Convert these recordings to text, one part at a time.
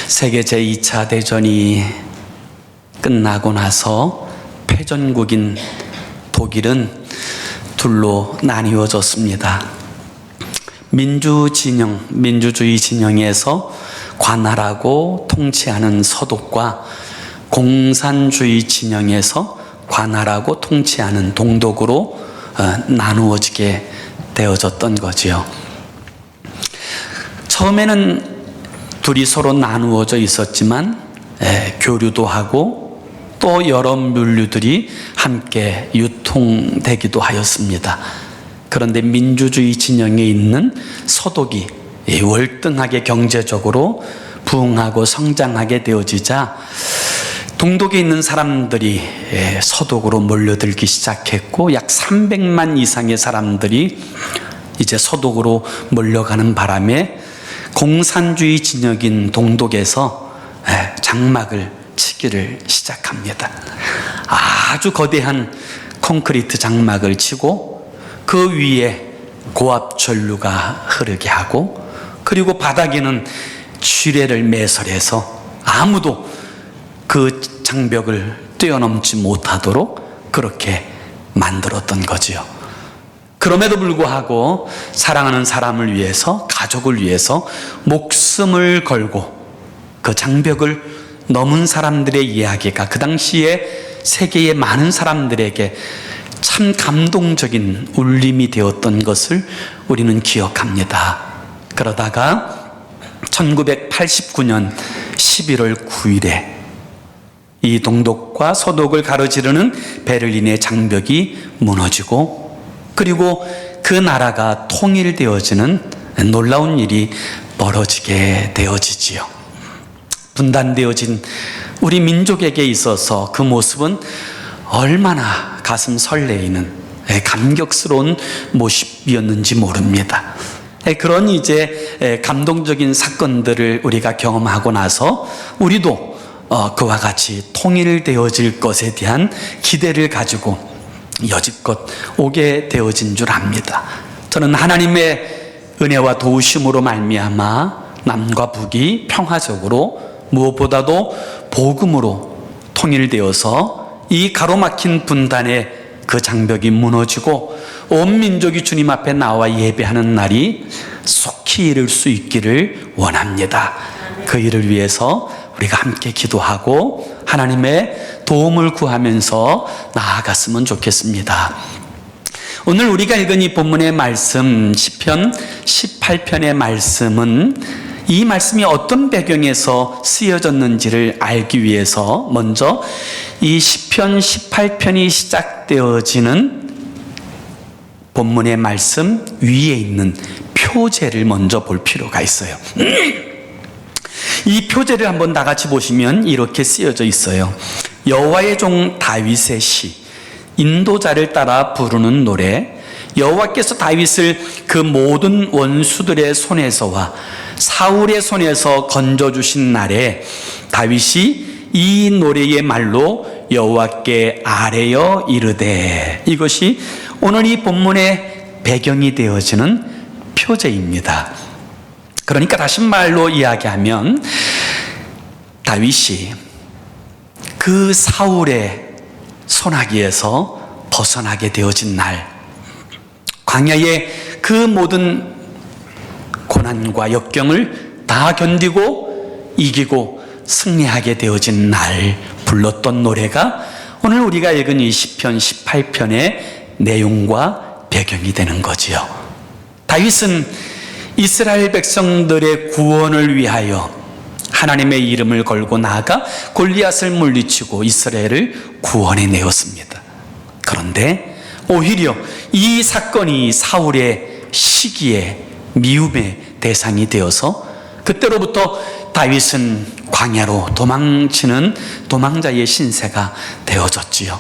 세계 제2차 대전이 끝나고 나서 패전국인 독일은 둘로 나뉘어졌습니다. 민주주의 진영에서 관할하고 통치하는 서독과 공산주의 진영에서 관할하고 통치하는 동독으로 나누어지게 되어졌던 거지요. 처음에는 둘이 서로 나누어져 있었지만 교류도 하고 또 여러 물류들이 함께 유통되기도 하였습니다. 그런데 민주주의 진영에 있는 서독이 월등하게 경제적으로 부흥하고 성장하게 되어지자 동독에 있는 사람들이 서독으로 몰려들기 시작했고 약 300만 이상의 사람들이 이제 서독으로 몰려가는 바람에 공산주의 진영인 동독에서 장막을 치기를 시작합니다. 아주 거대한 콘크리트 장막을 치고 그 위에 고압 전류가 흐르게 하고 그리고 바닥에는 쥐레를 매설해서 아무도 그 장벽을 뛰어넘지 못하도록 그렇게 만들었던 거지요. 그럼에도 불구하고 사랑하는 사람을 위해서, 가족을 위해서 목숨을 걸고 그 장벽을 넘은 사람들의 이야기가 그 당시에 세계의 많은 사람들에게 참 감동적인 울림이 되었던 것을 우리는 기억합니다. 그러다가 1989년 11월 9일에 이 동독과 서독을 가로지르는 베를린의 장벽이 무너지고 그리고 그 나라가 통일되어지는 놀라운 일이 벌어지게 되어지지요. 분단되어진 우리 민족에게 있어서 그 모습은 얼마나 가슴 설레이는 감격스러운 모습이었는지 모릅니다. 그런 이제 감동적인 사건들을 우리가 경험하고 나서 우리도 그와 같이 통일되어질 것에 대한 기대를 가지고 여지껏 오게 되어진 줄 압니다. 저는 하나님의 은혜와 도우심으로 말미암아 남과 북이 평화적으로 무엇보다도 복음으로 통일되어서 이 가로막힌 분단의 그 장벽이 무너지고 온 민족이 주님 앞에 나와 예배하는 날이 속히 이룰 수 있기를 원합니다. 그 일을 위해서 우리가 함께 기도하고 하나님의 도움을 구하면서 나아갔으면 좋겠습니다. 오늘 우리가 읽은 이 본문의 말씀 시편 18편의 말씀은 이 말씀이 어떤 배경에서 쓰여졌는지를 알기 위해서 먼저 이 시편 18편이 시작되어지는 본문의 말씀 위에 있는 표제를 먼저 볼 필요가 있어요. 이 표제를 한번 다 같이 보시면 이렇게 쓰여져 있어요. 여호와의 종 다윗의 시, 인도자를 따라 부르는 노래. 여호와께서 다윗을 그 모든 원수들의 손에서와 사울의 손에서 건져주신 날에 다윗이 이 노래의 말로 여호와께 아뢰어 이르되. 이것이 오늘 이 본문의 배경이 되어지는 표제입니다. 그러니까 다시 말로 이야기하면 다윗이 그 사울의 손아귀에서 벗어나게 되어진 날, 광야의 그 모든 고난과 역경을 다 견디고 이기고 승리하게 되어진 날 불렀던 노래가 오늘 우리가 읽은 이 시편 18편의 내용과 배경이 되는 거지요. 다윗은 이스라엘 백성들의 구원을 위하여 하나님의 이름을 걸고 나아가 골리앗을 물리치고 이스라엘을 구원해 내었습니다. 그런데 오히려 이 사건이 사울의 시기에 미움의 대상이 되어서 그때로부터 다윗은 광야로 도망치는 도망자의 신세가 되어졌지요.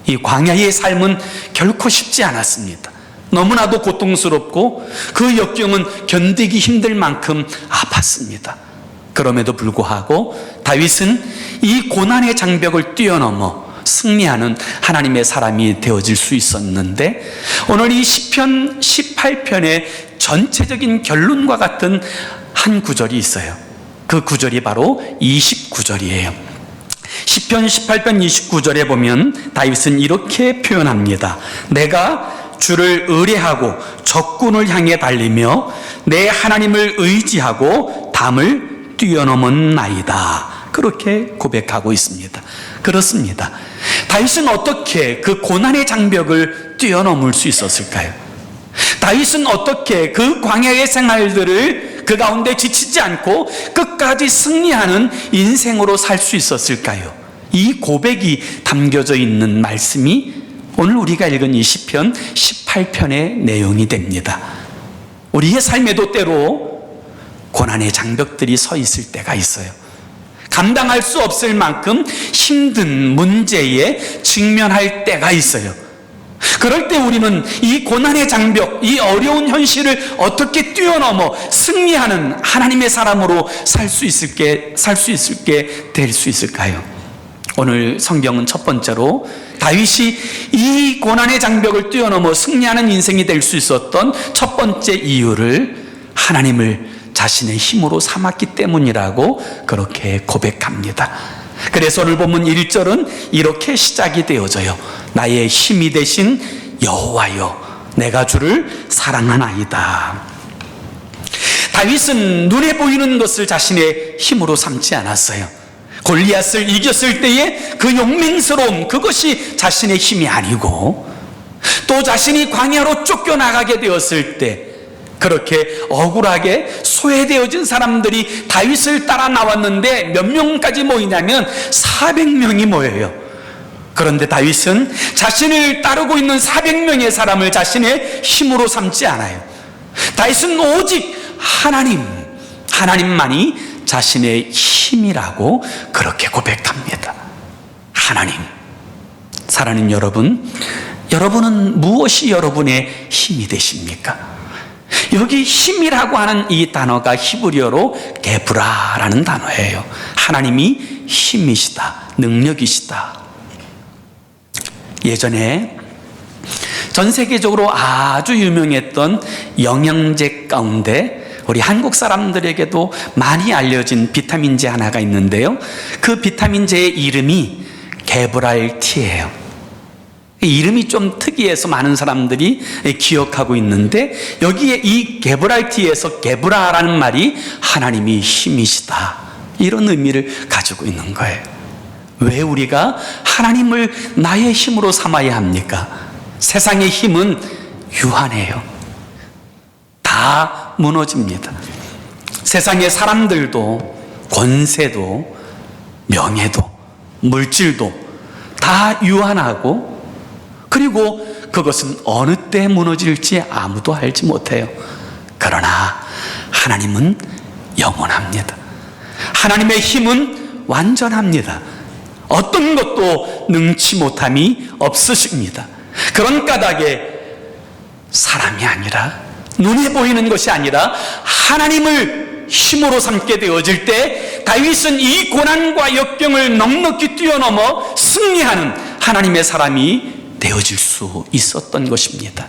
이 광야의 삶은 결코 쉽지 않았습니다. 너무나도 고통스럽고 그 역경은 견디기 힘들 만큼 아팠습니다. 그럼에도 불구하고 다윗은 이 고난의 장벽을 뛰어넘어 승리하는 하나님의 사람이 되어질 수 있었는데 오늘 이 시편 18편의 전체적인 결론과 같은 한 구절이 있어요. 그 구절이 바로 29절이에요. 시편 18편 29절에 보면 다윗은 이렇게 표현합니다. 내가 주를 의뢰하고 적군을 향해 달리며 내 하나님을 의지하고 담을 뛰어넘은 나이다. 그렇게 고백하고 있습니다. 그렇습니다. 다윗은 어떻게 그 고난의 장벽을 뛰어넘을 수 있었을까요? 다윗은 어떻게 그 광야의 생활들을 그 가운데 지치지 않고 끝까지 승리하는 인생으로 살 수 있었을까요? 이 고백이 담겨져 있는 말씀이 오늘 우리가 읽은 이 시편 18편의 내용이 됩니다. 우리의 삶에도 때로 고난의 장벽들이 서 있을 때가 있어요. 감당할 수 없을 만큼 힘든 문제에 직면할 때가 있어요. 그럴 때 우리는 이 고난의 장벽, 이 어려운 현실을 어떻게 뛰어넘어 승리하는 하나님의 사람으로 살 수 있게 될 수 있을까요? 오늘 성경은 첫 번째로 다윗이 이 고난의 장벽을 뛰어넘어 승리하는 인생이 될 수 있었던 첫 번째 이유를 하나님을 자신의 힘으로 삼았기 때문이라고 그렇게 고백합니다. 그래서 오늘 본문 1절은 이렇게 시작이 되어져요. 나의 힘이 되신 여호와여, 내가 주를 사랑하나이다. 다윗은 눈에 보이는 것을 자신의 힘으로 삼지 않았어요. 골리앗을 이겼을 때의 그 용맹스러움, 그것이 자신의 힘이 아니고, 또 자신이 광야로 쫓겨나가게 되었을 때 그렇게 억울하게 소외되어진 사람들이 다윗을 따라 나왔는데 몇 명까지 모이냐면 400명이 모여요. 그런데 다윗은 자신을 따르고 있는 400명의 사람을 자신의 힘으로 삼지 않아요. 다윗은 오직 하나님만이 자신의 힘이라고 그렇게 고백합니다. 하나님. 사랑하는 여러분, 여러분은 무엇이 여러분의 힘이 되십니까? 여기 힘이라고 하는 이 단어가 히브리어로 게브라라는 단어예요. 하나님이 힘이시다, 능력이시다. 예전에 전 세계적으로 아주 유명했던 영양제 가운데 우리 한국 사람들에게도 많이 알려진 비타민제 하나가 있는데요, 그 비타민제의 이름이 게브랄티예요. 이름이 좀 특이해서 많은 사람들이 기억하고 있는데, 여기에 이 게브랄티에서 게브라라는 말이 하나님이 힘이시다, 이런 의미를 가지고 있는 거예요. 왜 우리가 하나님을 나의 힘으로 삼아야 합니까? 세상의 힘은 유한해요. 다 무너집니다. 세상의 사람들도, 권세도, 명예도, 물질도 다 유한하고, 그리고 그것은 어느 때 무너질지 아무도 알지 못해요. 그러나 하나님은 영원합니다. 하나님의 힘은 완전합니다. 어떤 것도 능치 못함이 없으십니다. 그런 까닭에 사람이 아니라, 눈에 보이는 것이 아니라 하나님을 힘으로 삼게 되어질 때 다윗은 이 고난과 역경을 넉넉히 뛰어넘어 승리하는 하나님의 사람이 되어질 수 있었던 것입니다.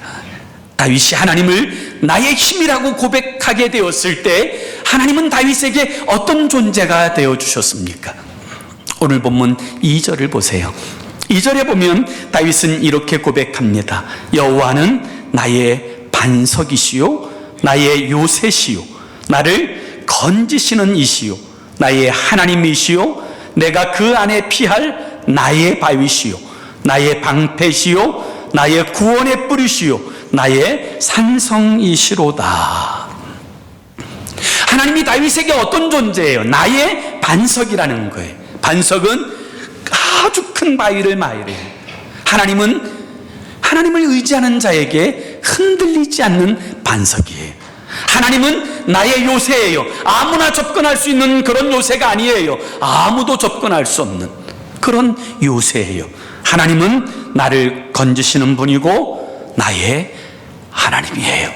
다윗이 하나님을 나의 힘이라고 고백하게 되었을 때 하나님은 다윗에게 어떤 존재가 되어주셨습니까? 오늘 본문 2절을 보세요. 2절에 보면 다윗은 이렇게 고백합니다. 여호와는 나의 반석이시요 나의 요새시요 나를 건지시는 이시요 나의 하나님이시요 내가 그 안에 피할 나의 바위시요 나의 방패시요 나의 구원의 뿌리시요 나의 산성이시로다. 하나님이 다윗에게 어떤 존재예요? 나의 반석이라는 거예요. 반석은 아주 큰 바위를 말해요. 하나님은 하나님을 의지하는 자에게 흔들리지 않는 반석이에요. 하나님은 나의 요새예요. 아무나 접근할 수 있는 그런 요새가 아니에요. 아무도 접근할 수 없는 그런 요새예요. 하나님은 나를 건지시는 분이고 나의 하나님이에요.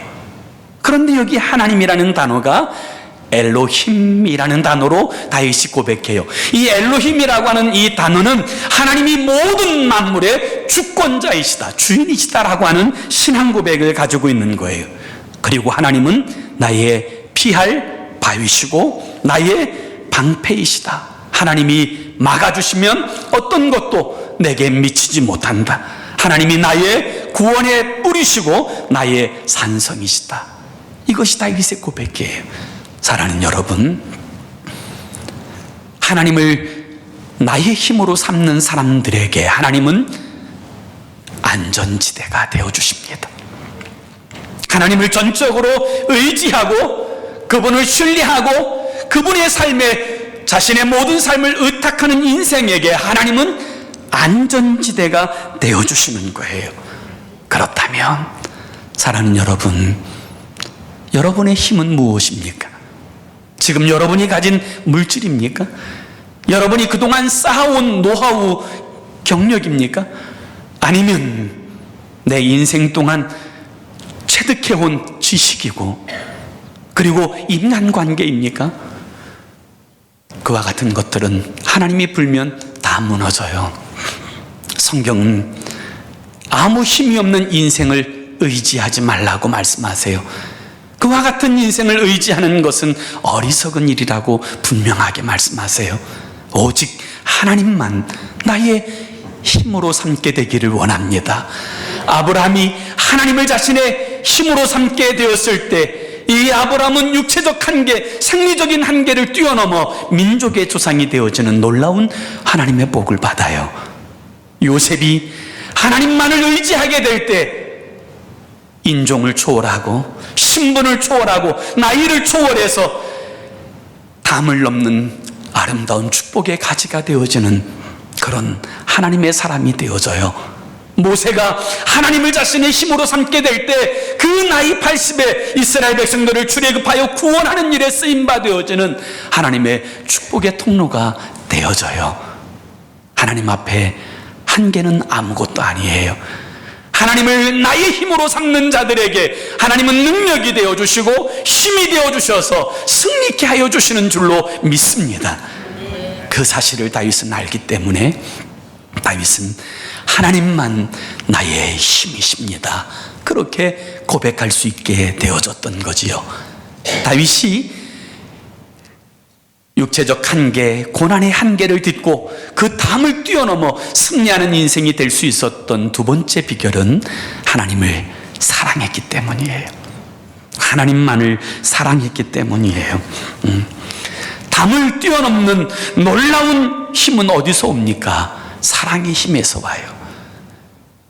그런데 여기 하나님이라는 단어가 엘로힘이라는 단어로 다윗이 고백해요. 이 엘로힘이라고 하는 이 단어는 하나님이 모든 만물의 주권자이시다, 주인이시다라고 하는 신앙 고백을 가지고 있는 거예요. 그리고 하나님은 나의 피할 바위시고 나의 방패이시다. 하나님이 막아주시면 어떤 것도 내게 미치지 못한다. 하나님이 나의 구원의 뿌리시고 나의 산성이시다. 이것이 다윗의 고백이에요. 사랑하는 여러분, 하나님을 나의 힘으로 삼는 사람들에게 하나님은 안전지대가 되어주십니다. 하나님을 전적으로 의지하고 그분을 신뢰하고 그분의 삶에 자신의 모든 삶을 의탁하는 인생에게 하나님은 안전지대가 되어주시는 거예요. 그렇다면 사랑하는 여러분, 여러분의 힘은 무엇입니까? 지금 여러분이 가진 물질입니까? 여러분이 그동안 쌓아온 노하우, 경력입니까? 아니면 내 인생 동안 체득해온 지식이고 그리고 인간관계입니까? 그와 같은 것들은 하나님이 불면 다 무너져요. 성경은 아무 힘이 없는 인생을 의지하지 말라고 말씀하세요. 그와 같은 인생을 의지하는 것은 어리석은 일이라고 분명하게 말씀하세요. 오직 하나님만 나의 힘으로 삼게 되기를 원합니다. 아브라함이 하나님을 자신의 힘으로 삼게 되었을 때 이 아브라함은 육체적 한계, 생리적인 한계를 뛰어넘어 민족의 조상이 되어지는 놀라운 하나님의 복을 받아요. 요셉이 하나님만을 의지하게 될 때 인종을 초월하고 신분을 초월하고 나이를 초월해서 담을 넘는 아름다운 축복의 가지가 되어지는 그런 하나님의 사람이 되어져요. 모세가 하나님을 자신의 힘으로 삼게 될 때 그 나이 80에 이스라엘 백성들을 출애굽하여 구원하는 일에 쓰임바 되어지는 하나님의 축복의 통로가 되어져요. 하나님 앞에 한계는 아무것도 아니에요. 하나님을 나의 힘으로 삼는 자들에게 하나님은 능력이 되어주시고 힘이 되어주셔서 승리케 하여 주시는 줄로 믿습니다. 그 사실을 다윗은 알기 때문에 다윗은 하나님만 나의 힘이십니다, 그렇게 고백할 수 있게 되어졌던 거지요. 다윗이 육체적 한계, 고난의 한계를 딛고 그 담을 뛰어넘어 승리하는 인생이 될 수 있었던 두 번째 비결은 하나님을 사랑했기 때문이에요. 하나님만을 사랑했기 때문이에요. 담을 뛰어넘는 놀라운 힘은 어디서 옵니까? 사랑의 힘에서 와요.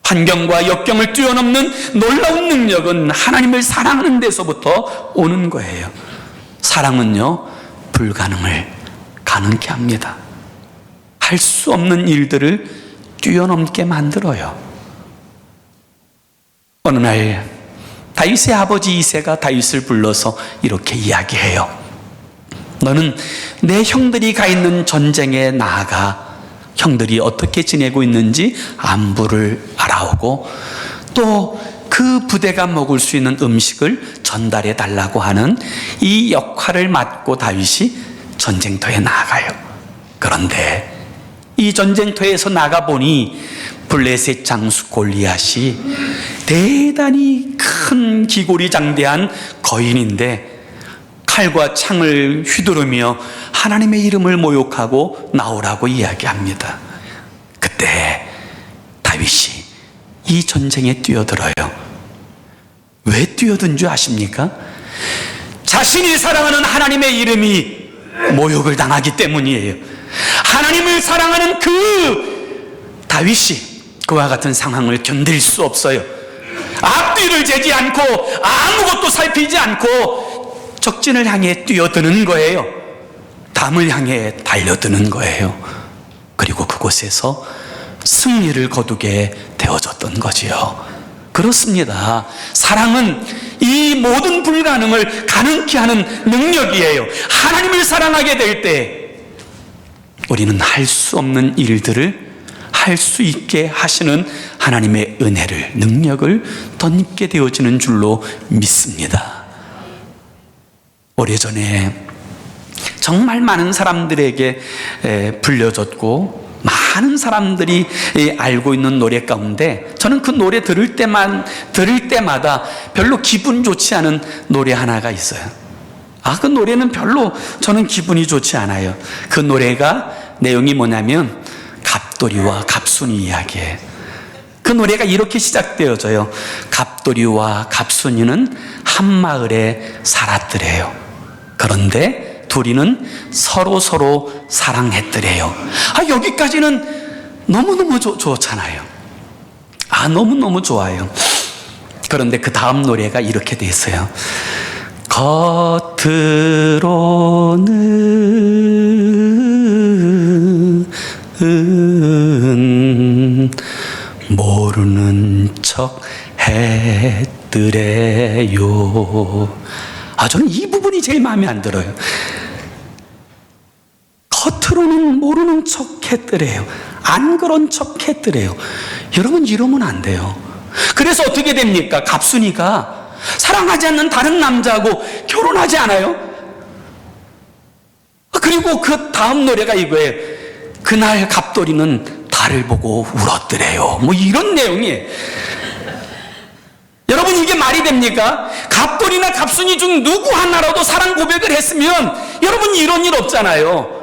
환경과 역경을 뛰어넘는 놀라운 능력은 하나님을 사랑하는 데서부터 오는 거예요. 사랑은요, 불가능을 가능케 합니다. 할 수 없는 일들을 뛰어넘게 만들어요. 어느 날 다윗의 아버지 이새가 다윗을 불러서 이렇게 이야기해요. 너는 내 형들이 가 있는 전쟁에 나아가 형들이 어떻게 지내고 있는지 안부를 알아오고 또 그 부대가 먹을 수 있는 음식을 전달해 달라고 하는 이 역할을 맡고 다윗이 전쟁터에 나가요. 그런데 이 전쟁터에서 나가보니 블레셋 장수 골리앗이 대단히 큰 기골이 장대한 거인인데 칼과 창을 휘두르며 하나님의 이름을 모욕하고 나오라고 이야기합니다. 그때 다윗이 이 전쟁에 뛰어들어요. 왜 뛰어든 줄 아십니까? 자신이 사랑하는 하나님의 이름이 모욕을 당하기 때문이에요. 하나님을 사랑하는 그 다윗이 그와 같은 상황을 견딜 수 없어요. 앞뒤를 재지 않고 아무것도 살피지 않고 적진을 향해 뛰어드는 거예요. 담을 향해 달려드는 거예요. 그리고 그곳에서 승리를 거두게 되어졌던 거지요. 그렇습니다. 사랑은 이 모든 불가능을 가능케 하는 능력이에요. 하나님을 사랑하게 될 때 우리는 할 수 없는 일들을 할 수 있게 하시는 하나님의 은혜를, 능력을 덧입게 되어지는 줄로 믿습니다. 오래전에 정말 많은 사람들에게 불려졌고 많은 사람들이 알고 있는 노래 가운데 저는 그 노래 들을 때마다 별로 기분 좋지 않은 노래 하나가 있어요. 그 노래는 별로 저는 기분이 좋지 않아요. 그 노래가 내용이 뭐냐면 갑돌이와 갑순이 이야기예요. 그 노래가 이렇게 시작되어져요. 갑돌이와 갑순이는 한 마을에 살았더래요. 그런데 둘이는 서로 사랑했더래요. 여기까지는 너무너무 좋잖아요. 너무너무 좋아요. 그런데 그 다음 노래가 이렇게 돼 있어요. 겉으로는 모르는 척 했더래요. 저는 이 부분이 제일 마음에 안 들어요. 겉으로는 모르는 척 했더래요. 안 그런 척 했더래요. 여러분, 이러면 안 돼요. 그래서 어떻게 됩니까? 갑순이가 사랑하지 않는 다른 남자하고 결혼하지 않아요? 그리고 그 다음 노래가 이거예요. 그날 갑돌이는 달을 보고 울었더래요. 이런 내용이에요. 여러분, 이게 말이 됩니까? 갑돌이나 갑순이 중 누구 하나라도 사랑 고백을 했으면 여러분, 이런 일 없잖아요.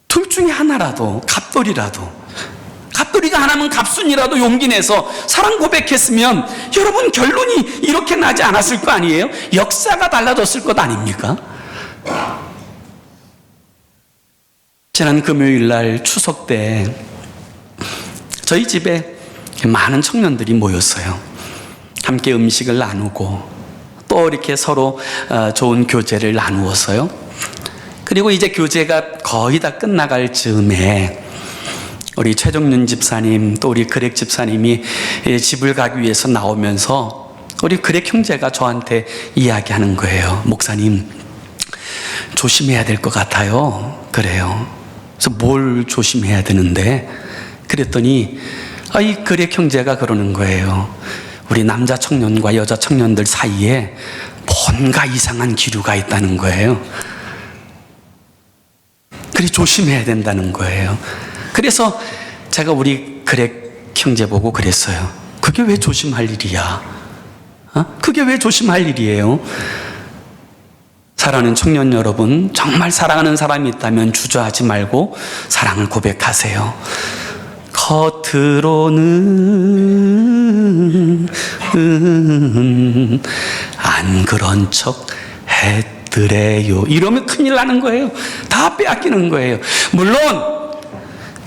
둘 중에 하나라도, 갑돌이가 하나면 갑순이라도 용기 내서 사랑 고백했으면 여러분, 결론이 이렇게 나지 않았을 거 아니에요? 역사가 달라졌을 것 아닙니까? 지난 금요일 날 추석 때 저희 집에 많은 청년들이 모였어요. 함께 음식을 나누고 또 이렇게 서로 좋은 교제를 나누었어요. 그리고 이제 교제가 거의 다 끝나갈 즈음에 우리 최종윤 집사님 또 우리 그렉 집사님이 집을 가기 위해서 나오면서 우리 그렉 형제가 저한테 이야기하는 거예요. 목사님, 조심해야 될 것 같아요. 그래요. 그래서 뭘 조심해야 되는데? 그랬더니 이 그렉 형제가 그러는 거예요. 우리 남자 청년과 여자 청년들 사이에 뭔가 이상한 기류가 있다는 거예요. 그래, 조심해야 된다는 거예요. 그래서 제가 우리 그렉 형제 보고 그랬어요. 그게 왜 조심할 일이야? 그게 왜 조심할 일이에요? 사랑하는 청년 여러분, 정말 사랑하는 사람이 있다면 주저하지 말고 사랑을 고백하세요. 겉으로는 안 그런 척 했더래요. 이러면 큰일 나는 거예요. 다 빼앗기는 거예요. 물론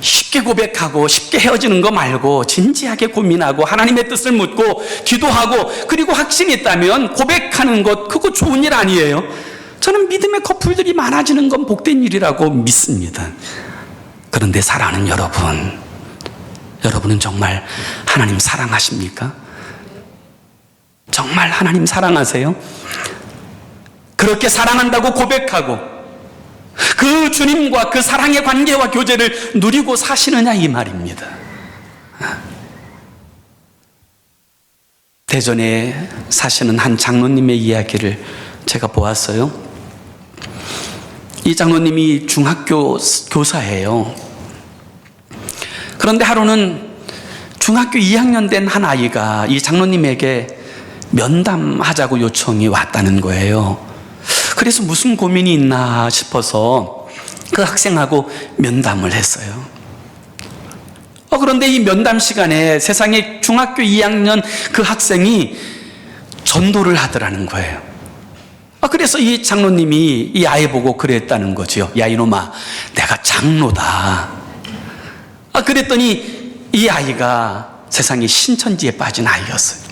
쉽게 고백하고 쉽게 헤어지는 거 말고 진지하게 고민하고 하나님의 뜻을 묻고 기도하고 그리고 확신이 있다면 고백하는 것, 그거 좋은 일 아니에요? 저는 믿음의 커플들이 많아지는 건 복된 일이라고 믿습니다. 그런데 사랑하는 여러분, 여러분은 정말 하나님 사랑하십니까? 정말 하나님 사랑하세요? 그렇게 사랑한다고 고백하고 그 주님과 그 사랑의 관계와 교제를 누리고 사시느냐, 이 말입니다. 대전에 사시는 한 장로님의 이야기를 제가 보았어요. 이 장로님이 중학교 교사예요. 그런데 하루는 중학교 2학년 된 한 아이가 이 장로님에게 면담하자고 요청이 왔다는 거예요. 그래서 무슨 고민이 있나 싶어서 그 학생하고 면담을 했어요. 그런데 이 면담 시간에 세상에 중학교 2학년 그 학생이 전도를 하더라는 거예요. 그래서 이 장로님이 이 아이 보고 그랬다는 거죠. 야, 이놈아, 내가 장로다. 그랬더니 이 아이가 세상에 신천지에 빠진 아이였어요.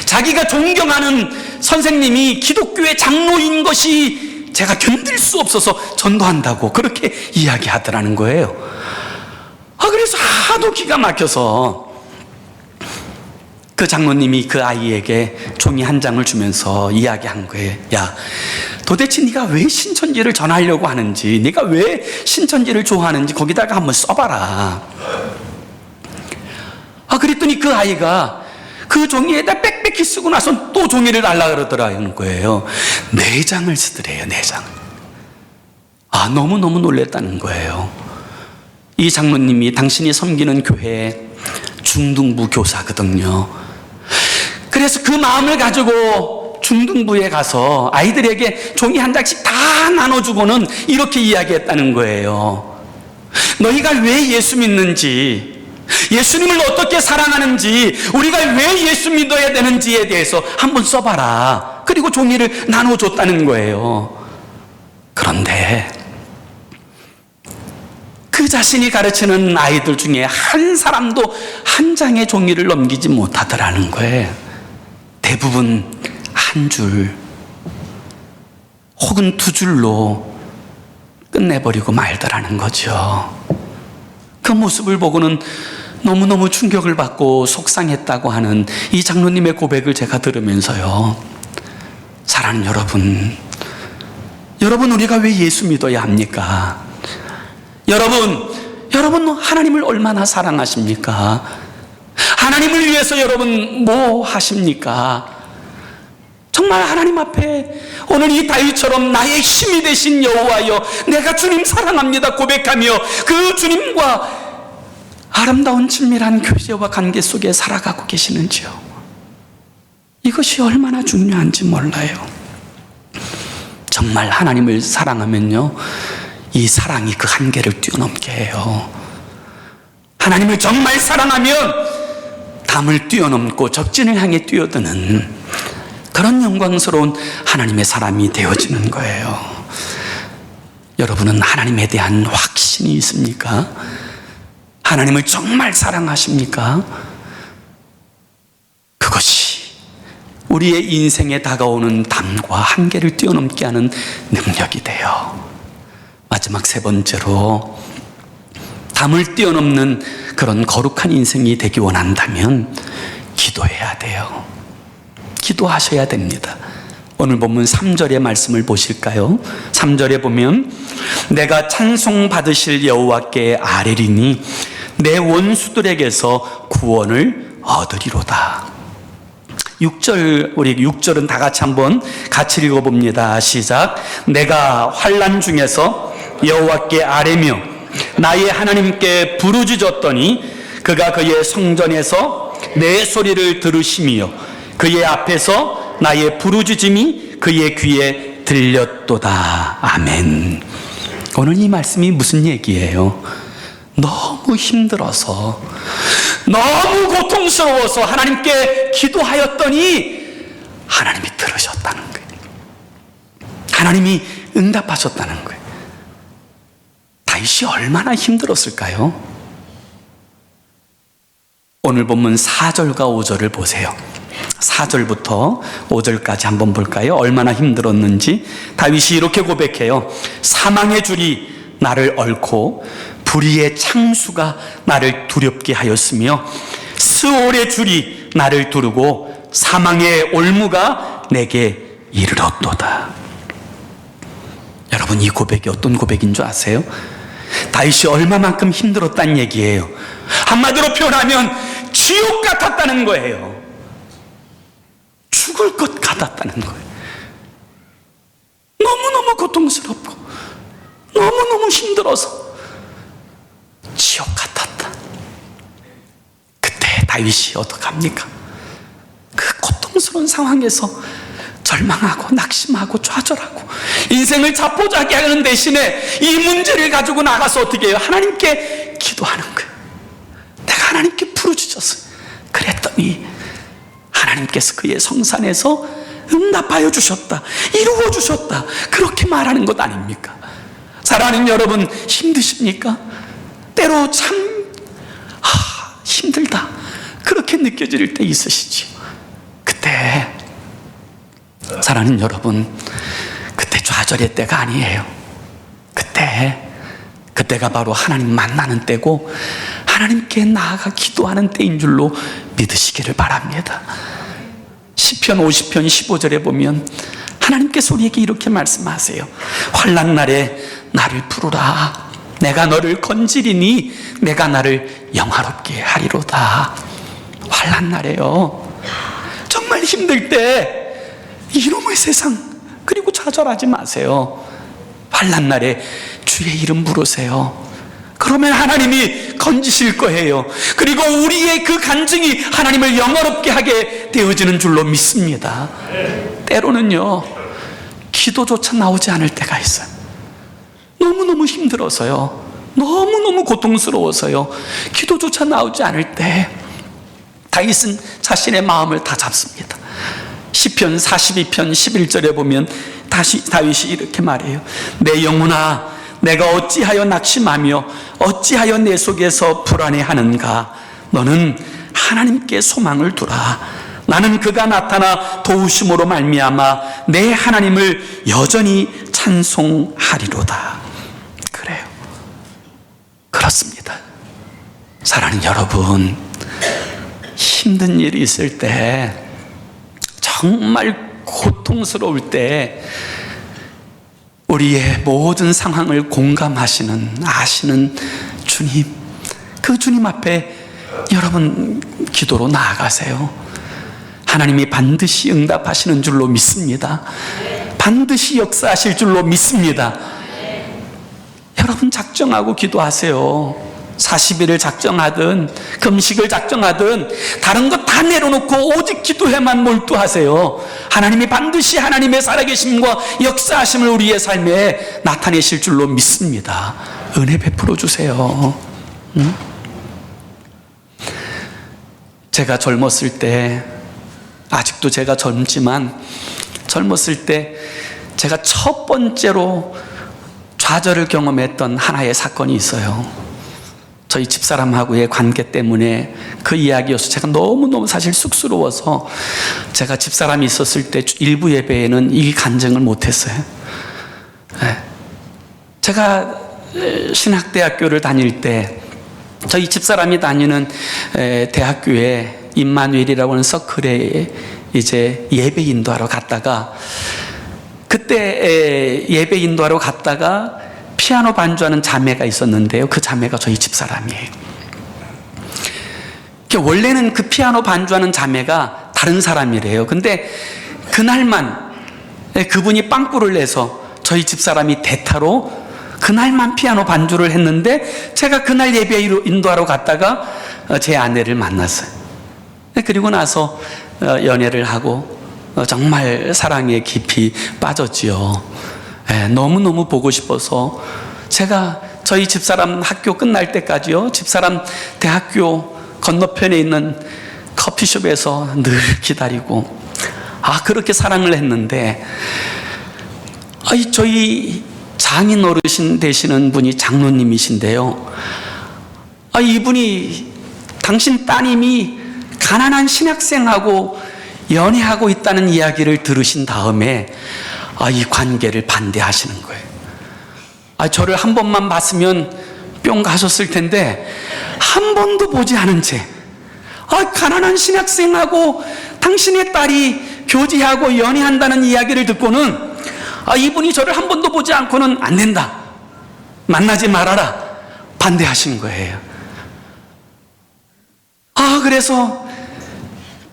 자기가 존경하는 선생님이 기독교의 장로인 것이 제가 견딜 수 없어서 전도한다고 그렇게 이야기하더라는 거예요. 그래서 하도 기가 막혀서 그 장로님이 그 아이에게 종이 한 장을 주면서 이야기한 거예요. 야, 도대체 네가 왜 신천지를 전하려고 하는지, 네가 왜 신천지를 좋아하는지 거기다가 한번 써봐라. 그랬더니 그 아이가 그 종이에다 빽빽히 쓰고 나서 또 종이를 달라 그러더라는 거예요. 4장을 쓰더래요. 4장. 너무너무 놀랬다는 거예요. 이 장로님이 당신이 섬기는 교회 중등부 교사거든요. 그래서 그 마음을 가지고 중등부에 가서 아이들에게 종이 한 장씩 다 나눠주고는 이렇게 이야기했다는 거예요. 너희가 왜 예수 믿는지, 예수님을 어떻게 사랑하는지, 우리가 왜 예수 믿어야 되는지에 대해서 한번 써봐라. 그리고 종이를 나눠줬다는 거예요. 그런데 그 자신이 가르치는 아이들 중에 한 사람도 한 장의 종이를 넘기지 못하더라는 거예요. 대부분 한 줄 혹은 두 줄로 끝내버리고 말더라는 거죠. 그 모습을 보고는 너무너무 충격을 받고 속상했다고 하는 이 장로님의 고백을 제가 들으면서요, 사랑하는 여러분 우리가 왜 예수 믿어야 합니까? 여러분 하나님을 얼마나 사랑하십니까? 하나님을 위해서 여러분 뭐 하십니까? 정말 하나님 앞에 오늘 이 다윗처럼 나의 힘이 되신 여호와여, 내가 주님 사랑합니다 고백하며 그 주님과 아름다운 친밀한 교제와 관계 속에 살아가고 계시는지요? 이것이 얼마나 중요한지 몰라요. 정말 하나님을 사랑하면요, 이 사랑이 그 한계를 뛰어넘게 해요. 하나님을 정말 사랑하면 담을 뛰어넘고 적진을 향해 뛰어드는 그런 영광스러운 하나님의 사람이 되어지는 거예요. 여러분은 하나님에 대한 확신이 있습니까? 하나님을 정말 사랑하십니까? 그것이 우리의 인생에 다가오는 담과 한계를 뛰어넘게 하는 능력이 돼요. 마지막 세 번째로, 담을 뛰어넘는 그런 거룩한 인생이 되기 원한다면 기도해야 돼요. 기도하셔야 됩니다. 오늘 본문 3절의 말씀을 보실까요? 3절에 보면 내가 찬송 받으실 여호와께 아뢰리니 내 원수들에게서 구원을 얻으리로다. 6절, 우리 6절은 다 같이 한번 같이 읽어봅니다. 시작. 내가 환난 중에서 여호와께 아뢰며 나의 하나님께 부르짖었더니 그가 그의 성전에서 내 소리를 들으시며 그의 앞에서 나의 부르짖음이 그의 귀에 들렸도다. 아멘. 오늘 이 말씀이 무슨 얘기예요? 너무 힘들어서, 너무 고통스러워서 하나님께 기도하였더니 하나님이 들으셨다는 거예요. 하나님이 응답하셨다는 거예요. 다윗이 얼마나 힘들었을까요? 오늘 본문 4절과 5절을 보세요. 4절부터 5절까지 한번 볼까요? 얼마나 힘들었는지. 다윗이 이렇게 고백해요. 사망의 줄이 나를 얽고 불의의 창수가 나를 두렵게 하였으며 스올의 줄이 나를 두르고 사망의 올무가 내게 이르렀도다. 여러분, 이 고백이 어떤 고백인 줄 아세요? 다윗이 얼마만큼 힘들었다는 얘기예요. 한마디로 표현하면 지옥 같았다는 거예요. 죽을 것 같았다는 거예요. 너무너무 고통스럽고 너무너무 힘들어서 지옥 같았다. 그때 다윗이 어떡합니까? 그 고통스러운 상황에서 절망하고 낙심하고 좌절하고 인생을 자포자기 하는 대신에 이 문제를 가지고 나가서 어떻게 해요? 하나님께 기도하는 거예요. 내가 하나님께 부르짖었어요. 그랬더니 하나님께서 그의 성산에서 응답하여 주셨다, 이루어 주셨다, 그렇게 말하는 것 아닙니까? 사랑하는 여러분, 힘드십니까? 때로 참 힘들다 그렇게 느껴질 때 있으시지요. 그때 사랑하는 여러분, 그때 좌절의 때가 아니에요. 그때가 바로 하나님 만나는 때고 하나님께 나아가 기도하는 때인 줄로 믿으시기를 바랍니다. 시편 50편 15절에 보면 하나님께서 우리에게 이렇게 말씀하세요. 환난 날에 나를 부르라. 내가 너를 건지리니 내가 나를 영화롭게 하리로다. 환난 날에요. 정말 힘들 때 이놈의 세상 그리고 좌절하지 마세요. 환난 날에 주의 이름 부르세요. 그러면 하나님이 건지실 거예요. 그리고 우리의 그 간증이 하나님을 영화롭게 하게 되어지는 줄로 믿습니다. 때로는요, 기도조차 나오지 않을 때가 있어요. 너무너무 힘들어서요, 너무너무 고통스러워서요, 기도조차 나오지 않을 때 다윗은 자신의 마음을 다 잡습니다. 시편 42편 11절에 보면 다윗이 이렇게 말해요. 내 영혼아, 내가 어찌하여 낙심하며 어찌하여 내 속에서 불안해하는가. 너는 하나님께 소망을 두라. 나는 그가 나타나 도우심으로 말미암아 내 하나님을 여전히 찬송하리로다. 그래요. 그렇습니다. 사랑하는 여러분, 힘든 일이 있을 때, 정말 고통스러울 때 우리의 모든 상황을 공감하시는, 아시는 주님, 그 주님 앞에 여러분 기도로 나아가세요. 하나님이 반드시 응답하시는 줄로 믿습니다. 반드시 역사하실 줄로 믿습니다. 여러분 작정하고 기도하세요. 40일을 작정하든 금식을 작정하든 다른 것 다 내려놓고 오직 기도에만 몰두하세요. 하나님이 반드시 하나님의 살아계심과 역사하심을 우리의 삶에 나타내실 줄로 믿습니다. 은혜 베풀어 주세요. 제가 젊었을 때, 아직도 제가 젊지만 젊었을 때 제가 첫 번째로 좌절을 경험했던 하나의 사건이 있어요. 저희 집사람하고의 관계 때문에 그 이야기여서 제가 너무너무 사실 쑥스러워서 제가 집사람이 있었을 때 일부 예배에는 이 간증을 못했어요. 제가 신학대학교를 다닐 때 저희 집사람이 다니는 대학교에 임마누엘이라고 하는 서클에 이제 예배 인도하러 갔다가, 그때 예배 인도하러 갔다가 피아노 반주하는 자매가 있었는데요, 그 자매가 저희 집사람이에요. 원래는 그 피아노 반주하는 자매가 다른 사람이래요. 근데 그날만 그분이 빵꾸를 내서 저희 집사람이 대타로 그날만 피아노 반주를 했는데, 제가 그날 예배 인도하러 갔다가 제 아내를 만났어요. 그리고 나서 연애를 하고 정말 사랑에 깊이 빠졌지요. 너무너무 보고 싶어서 제가 저희 집사람 학교 끝날 때까지요, 집사람 대학교 건너편에 있는 커피숍에서 늘 기다리고, 그렇게 사랑을 했는데, 저희 장인 어르신 되시는 분이 장로님이신데요, 이분이 당신 따님이 가난한 신학생하고 연애하고 있다는 이야기를 들으신 다음에 이 관계를 반대하시는 거예요. 저를 한 번만 봤으면 뿅 가셨을 텐데 한 번도 보지 않은 채 가난한 신학생하고 당신의 딸이 교제하고 연애한다는 이야기를 듣고는 이분이 저를 한 번도 보지 않고는 안 된다, 만나지 말아라, 반대하시는 거예요. 그래서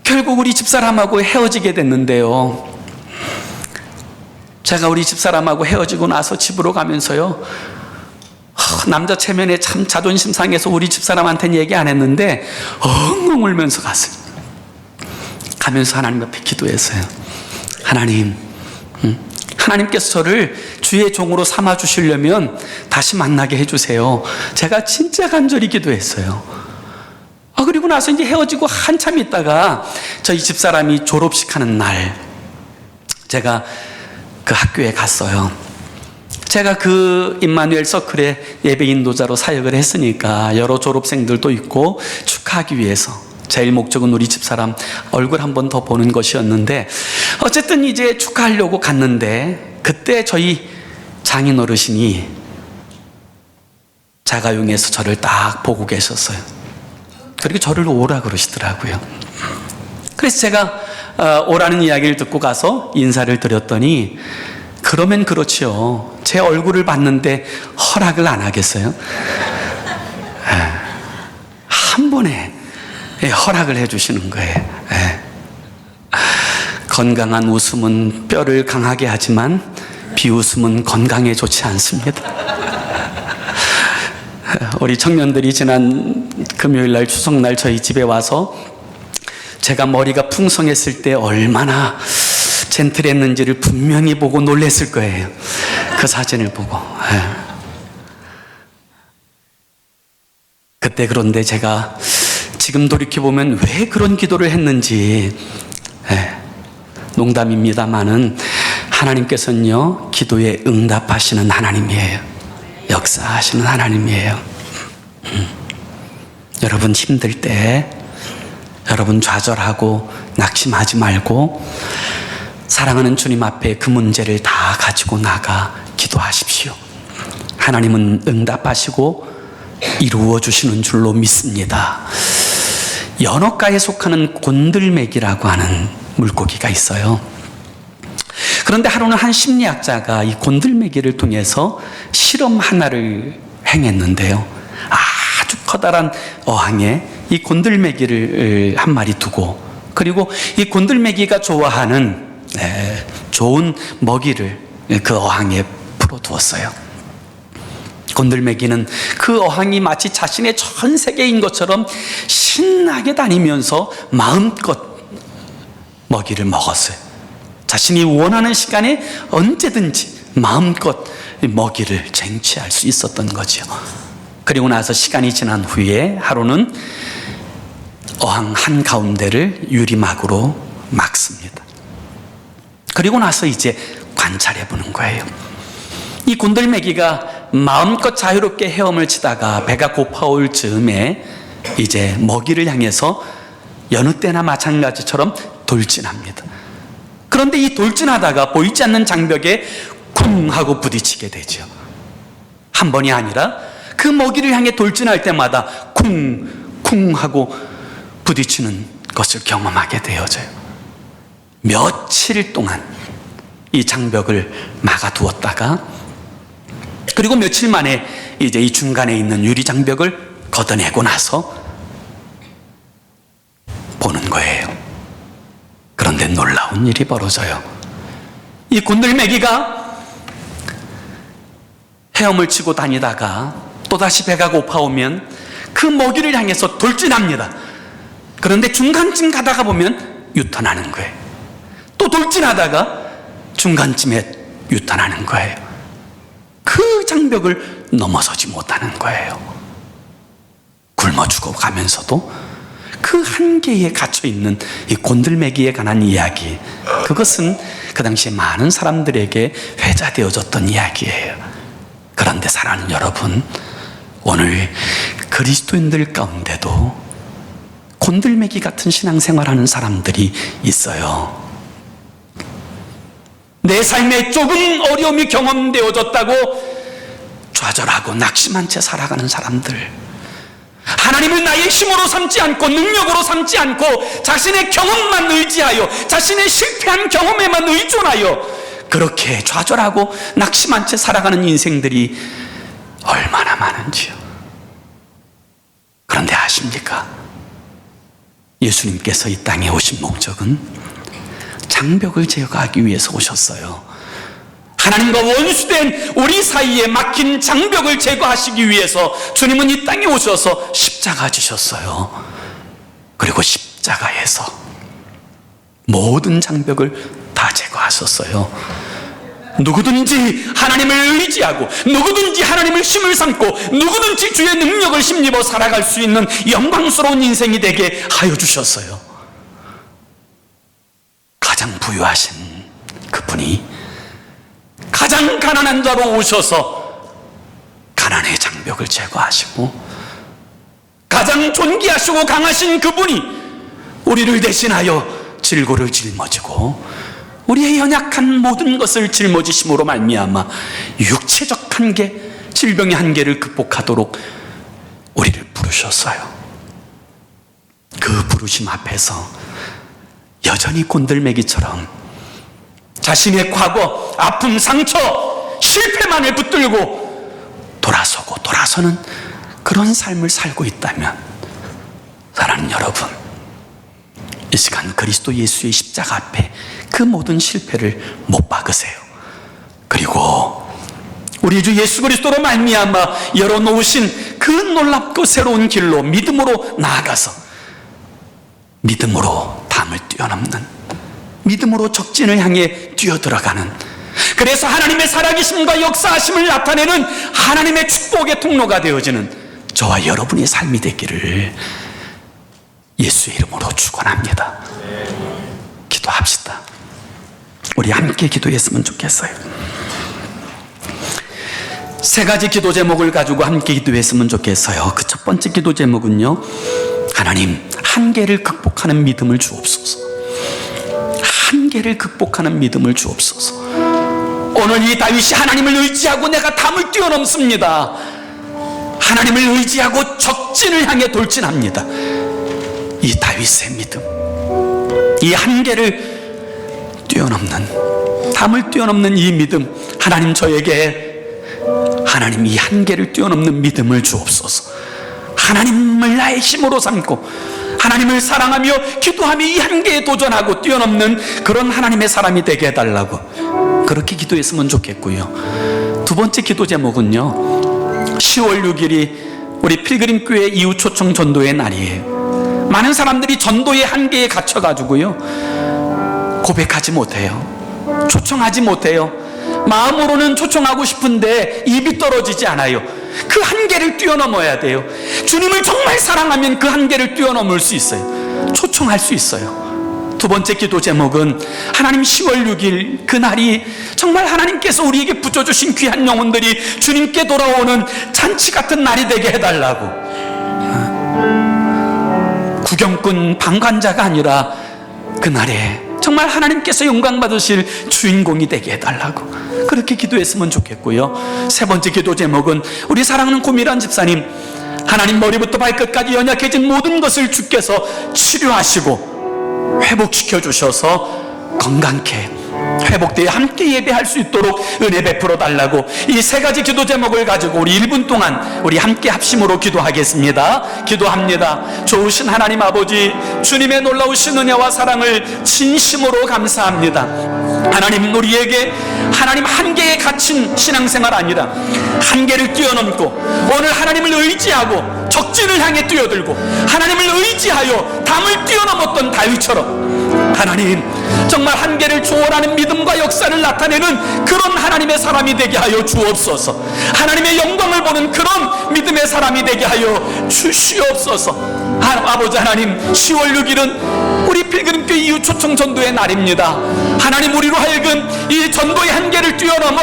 결국 우리 집사람하고 헤어지게 됐는데요, 제가 우리 집사람하고 헤어지고 나서 집으로 가면서요, 남자 체면에 참 자존심 상해서 우리 집사람한테는 얘기 안 했는데 엉엉 울면서 갔어요. 가면서 하나님 앞에 기도했어요. 하나님께서 저를 주의 종으로 삼아 주시려면 다시 만나게 해주세요. 제가 진짜 간절히 기도했어요. 그리고 나서 이제 헤어지고 한참 있다가 저희 집사람이 졸업식 하는 날, 제가 그 학교에 갔어요. 제가 그 임마누엘 서클에 예배 인도자로 사역을 했으니까 여러 졸업생들도 있고 축하하기 위해서 제일 목적은 우리 집사람 얼굴 한 번 더 보는 것이었는데, 어쨌든 이제 축하하려고 갔는데 그때 저희 장인 어르신이 자가용에서 저를 딱 보고 계셨어요. 그리고 저를 오라 그러시더라고요. 그래서 제가 오라는 이야기를 듣고 가서 인사를 드렸더니, 그러면 그렇지요, 제 얼굴을 봤는데 허락을 안 하겠어요? 한 번에 허락을 해주시는 거예요. 건강한 웃음은 뼈를 강하게 하지만 비웃음은 건강에 좋지 않습니다. 우리 청년들이 지난 금요일날 추석날 저희 집에 와서 제가 머리가 풍성했을 때 얼마나 젠틀했는지를 분명히 보고 놀랬을 거예요. 그 사진을 보고. 그때 그런데 제가 지금 돌이켜보면 왜 그런 기도를 했는지, 농담입니다만은 하나님께서는요, 기도에 응답하시는 하나님이에요. 역사하시는 하나님이에요. 여러분 힘들 때, 여러분 좌절하고 낙심하지 말고 사랑하는 주님 앞에 그 문제를 다 가지고 나가 기도하십시오. 하나님은 응답하시고 이루어 주시는 줄로 믿습니다. 연어가에 속하는 곤들메기라고 하는 물고기가 있어요. 그런데 하루는 한 심리학자가 이 곤들메기를 통해서 실험 하나를 행했는데요. 아주 커다란 어항에 이 곤들메기를 한 마리 두고, 그리고 이 곤들메기가 좋아하는 좋은 먹이를 그 어항에 풀어두었어요. 곤들메기는 그 어항이 마치 자신의 전 세계인 것처럼 신나게 다니면서 마음껏 먹이를 먹었어요. 자신이 원하는 시간에 언제든지 마음껏 먹이를 쟁취할 수 있었던 거죠. 그리고 나서 시간이 지난 후에 하루는 어항 한가운데를 유리막으로 막습니다. 그리고 나서 이제 관찰해 보는 거예요. 이 곤들메기가 마음껏 자유롭게 헤엄을 치다가 배가 고파올 즈음에 이제 먹이를 향해서 여느 때나 마찬가지처럼 돌진합니다. 그런데 이 돌진하다가 보이지 않는 장벽에 쿵 하고 부딪히게 되죠. 한 번이 아니라 그 먹이를 향해 돌진할 때마다 쿵 하고 부딪히는 것을 경험하게 되어져요. 며칠 동안 이 장벽을 막아두었다가, 그리고 며칠 만에 이제 이 중간에 있는 유리 장벽을 걷어내고 나서 보는 거예요. 그런데 놀라운 일이 벌어져요. 이 곤들메기가 헤엄을 치고 다니다가 또다시 배가 고파오면 그 먹이를 향해서 돌진합니다. 그런데 중간쯤 가다가 보면 유턴하는 거예요. 또 돌진하다가 중간쯤에 유턴하는 거예요. 그 장벽을 넘어서지 못하는 거예요. 굶어 죽어가면서도 그 한계에 갇혀있는 이 곤들메기에 관한 이야기, 그것은 그 당시에 많은 사람들에게 회자되어졌던 이야기예요. 그런데 사랑하는 여러분, 오늘 그리스도인들 가운데도 곤들메기 같은 신앙생활하는 사람들이 있어요. 내 삶에 조금 어려움이 경험되어졌다고 좌절하고 낙심한 채 살아가는 사람들, 하나님을 나의 힘으로 삼지 않고 능력으로 삼지 않고 자신의 경험만 의지하여, 자신의 실패한 경험에만 의존하여 그렇게 좌절하고 낙심한 채 살아가는 인생들이 얼마나 많은지요. 그런데 아십니까? 예수님께서 이 땅에 오신 목적은 장벽을 제거하기 위해서 오셨어요. 하나님과 원수된 우리 사이에 막힌 장벽을 제거하시기 위해서 주님은 이 땅에 오셔서 십자가 지셨어요. 그리고 십자가에서 모든 장벽을 다 제거하셨어요. 누구든지 하나님을 의지하고, 누구든지 하나님을 힘을 삼고, 누구든지 주의 능력을 힘입어 살아갈 수 있는 영광스러운 인생이 되게 하여 주셨어요. 가장 부유하신 그분이 가장 가난한 자로 오셔서 가난의 장벽을 제거하시고, 가장 존귀하시고 강하신 그분이 우리를 대신하여 질고를 짊어지고 우리의 연약한 모든 것을 짊어지심으로 말미암아 육체적 한계, 질병의 한계를 극복하도록 우리를 부르셨어요. 그 부르심 앞에서 여전히 곤들메기처럼 자신의 과거, 아픔, 상처, 실패만을 붙들고 돌아서고 돌아서는 그런 삶을 살고 있다면, 사랑하는 여러분, 이 시간 그리스도 예수의 십자가 앞에 그 모든 실패를 못 박으세요. 그리고 우리 주 예수 그리스도로 말미암아 열어놓으신 그 놀랍고 새로운 길로 믿음으로 나아가서 믿음으로 담을 뛰어넘는, 믿음으로 적진을 향해 뛰어들어가는, 그래서 하나님의 살아계심과 역사하심을 나타내는 하나님의 축복의 통로가 되어지는 저와 여러분의 삶이 되기를 예수의 이름으로 축원합니다. 기도합시다. 우리 함께 기도했으면 좋겠어요. 세 가지 기도 제목을 가지고 함께 기도했으면 좋겠어요. 그 첫 번째 기도 제목은요, 하나님, 한계를 극복하는 믿음을 주옵소서. 한계를 극복하는 믿음을 주옵소서. 오늘 이 다윗이 하나님을 의지하고 내가 담을 뛰어넘습니다. 하나님을 의지하고 적진을 향해 돌진합니다. 이 다윗의 믿음, 이 한계를 뛰어넘는, 담을 뛰어넘는 이 믿음, 하나님 저에게 하나님 이 한계를 뛰어넘는 믿음을 주옵소서. 하나님을 나의 힘으로 삼고 하나님을 사랑하며 기도하며 이 한계에 도전하고 뛰어넘는 그런 하나님의 사람이 되게 해달라고 그렇게 기도했으면 좋겠고요. 두 번째 기도 제목은요, 10월 6일이 우리 필그림교회 이웃 초청 전도의 날이에요. 많은 사람들이 전도의 한계에 갇혀가지고요, 고백하지 못해요. 초청하지 못해요. 마음으로는 초청하고 싶은데 입이 떨어지지 않아요. 그 한계를 뛰어넘어야 돼요. 주님을 정말 사랑하면 그 한계를 뛰어넘을 수 있어요. 초청할 수 있어요. 두 번째 기도 제목은 하나님 10월 6일 그날이 정말 하나님께서 우리에게 붙여주신 귀한 영혼들이 주님께 돌아오는 잔치 같은 날이 되게 해달라고. 구경꾼 방관자가 아니라 그날에 정말 하나님께서 영광 받으실 주인공이 되게 해달라고 그렇게 기도했으면 좋겠고요. 세 번째 기도 제목은 우리 사랑하는 고미란 집사님, 하나님 머리부터 발끝까지 연약해진 모든 것을 주께서 치료하시고 회복시켜 주셔서 건강케 회복되어 함께 예배할 수 있도록 은혜 베풀어 달라고 이 세 가지 기도 제목을 가지고 우리 1분 동안 우리 함께 합심으로 기도하겠습니다. 기도합니다. 좋으신 하나님 아버지, 주님의 놀라우신 은혜와 사랑을 진심으로 감사합니다. 하나님, 우리에게 하나님 한계에 갇힌 신앙생활 아니라 한계를 뛰어넘고 오늘 하나님을 의지하고 적진을 향해 뛰어들고 하나님을 의지하여 담을 뛰어넘었던 다윗처럼 하나님 정말 한계를 초월하는 믿음과 역사를 나타내는 그런 하나님의 사람이 되게 하여 주옵소서. 하나님의 영광을 보는 그런 믿음의 사람이 되게 하여 주시옵소서. 아버지 하나님, 10월 6일은 우리 필그림교회 이웃 초청 전도의 날입니다. 하나님, 우리로 하여금 이 전도의 한계를 뛰어넘어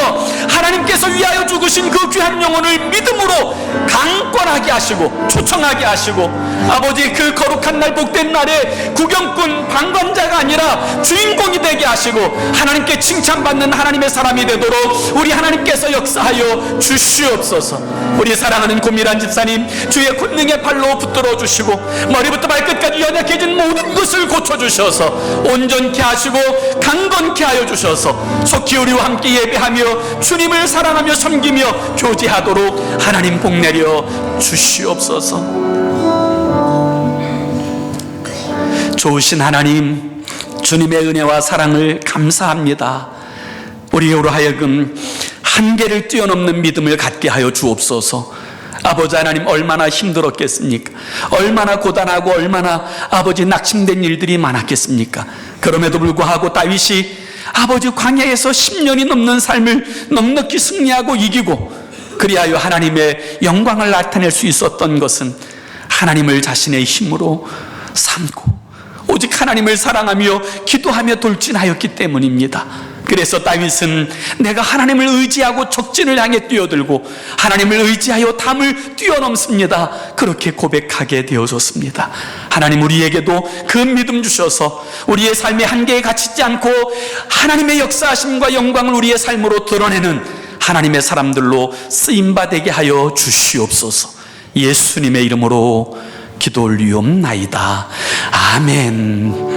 하나님께서 위하여 죽으신 그 귀한 영혼을 믿음으로 강권하게 하시고 초청하게 하시고 아버지, 그 거룩한 날 복된 날에 구경꾼 방관자가 아니라 주인공이 되게 하시고 하나님께 칭찬받는 하나님의 사람이 되도록 우리 하나님께서 역사하여 주시옵소서. 우리 사랑하는 고미란 집사님, 주의 권능의 팔로 붙들어 주시고 머리부터 발끝까지 연약해진 모든 것을 고쳐주셔서 온전케 하시고 강건케 하여 주셔서 속히 우리와 함께 예배하며 주님을 사랑하며 섬기며 교제하도록 하나님 복 내려 주시옵소서. 좋으신 하나님, 주님의 은혜와 사랑을 감사합니다. 우리로 하여금 한계를 뛰어넘는 믿음을 갖게 하여 주옵소서. 아버지 하나님, 얼마나 힘들었겠습니까? 얼마나 고단하고 얼마나 아버지 낙심된 일들이 많았겠습니까? 그럼에도 불구하고 다윗이 아버지 광야에서 10년이 넘는 삶을 넉넉히 승리하고 이기고 그리하여 하나님의 영광을 나타낼 수 있었던 것은 하나님을 자신의 힘으로 삼고 오직 하나님을 사랑하며 기도하며 돌진하였기 때문입니다. 그래서 다윗은 내가 하나님을 의지하고 적진을 향해 뛰어들고 하나님을 의지하여 담을 뛰어넘습니다, 그렇게 고백하게 되어졌습니다. 하나님, 우리에게도 그 믿음 주셔서 우리의 삶의 한계에 갇히지 않고 하나님의 역사하심과 영광을 우리의 삶으로 드러내는 하나님의 사람들로 쓰임받게 하여 주시옵소서. 예수님의 이름으로 기도 올리옵나이다. 아멘.